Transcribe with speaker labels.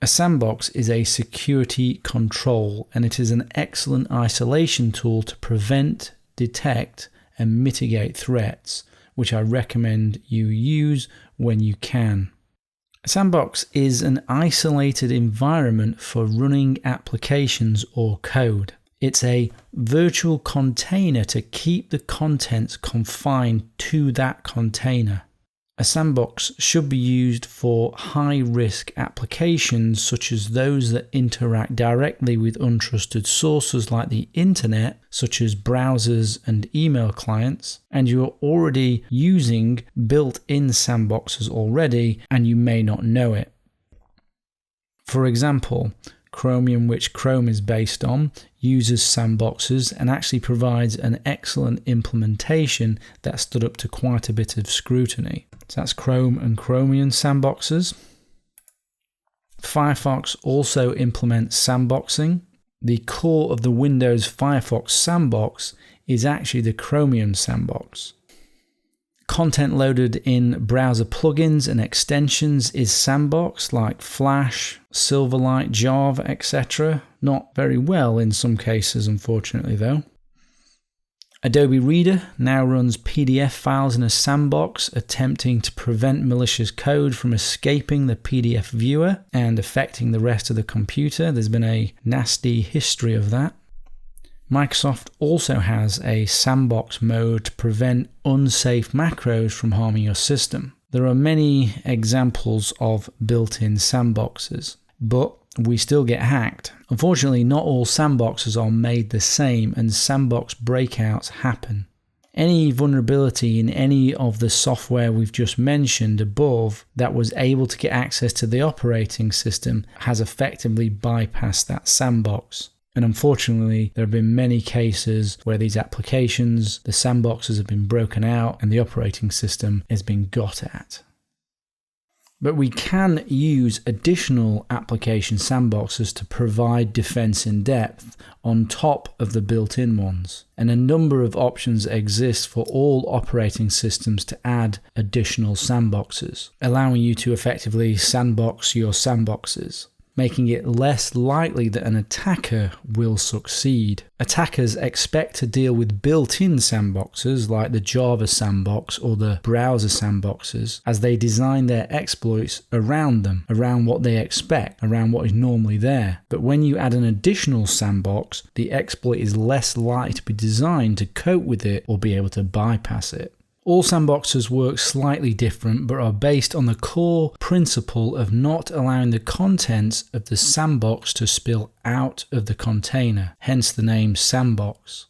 Speaker 1: A sandbox is a security control, and it is an excellent isolation tool to prevent, detect, and mitigate threats, which I recommend you use when you can. A sandbox is an isolated environment for running applications or code. It's a virtual container to keep the contents confined to that container. A sandbox should be used for high-risk applications such as those that interact directly with untrusted sources like the internet, such as browsers and email clients, and you are already using built-in sandboxes already and you may not know it. For example, Chromium, which Chrome is based on, uses sandboxes and actually provides an excellent implementation that stood up to quite a bit of scrutiny. So that's Chrome and Chromium sandboxes. Firefox also implements sandboxing. The core of the Windows Firefox sandbox is actually the Chromium sandbox. Content loaded in browser plugins and extensions is sandboxed, like Flash, Silverlight, Java, etc. Not very well in some cases, unfortunately, though. Adobe Reader now runs PDF files in a sandbox, attempting to prevent malicious code from escaping the PDF viewer and affecting the rest of the computer. There's been a nasty history of that. Microsoft also has a sandbox mode to prevent unsafe macros from harming your system. There are many examples of built-in sandboxes, but we still get hacked. Unfortunately, not all sandboxes are made the same, and sandbox breakouts happen. Any vulnerability in any of the software we've just mentioned above that was able to get access to the operating system has effectively bypassed that sandbox. And unfortunately, there have been many cases where these applications, the sandboxes have been broken out and the operating system has been got at. But we can use additional application sandboxes to provide defense in depth on top of the built-in ones. And a number of options exist for all operating systems to add additional sandboxes, allowing you to effectively sandbox your sandboxes, making it less likely that an attacker will succeed. Attackers expect to deal with built-in sandboxes like the Java sandbox or the browser sandboxes, as they design their exploits around them, around what they expect, around what is normally there. But when you add an additional sandbox, the exploit is less likely to be designed to cope with it or be able to bypass it. All sandboxes work slightly different, but are based on the core principle of not allowing the contents of the sandbox to spill out of the container, hence the name sandbox.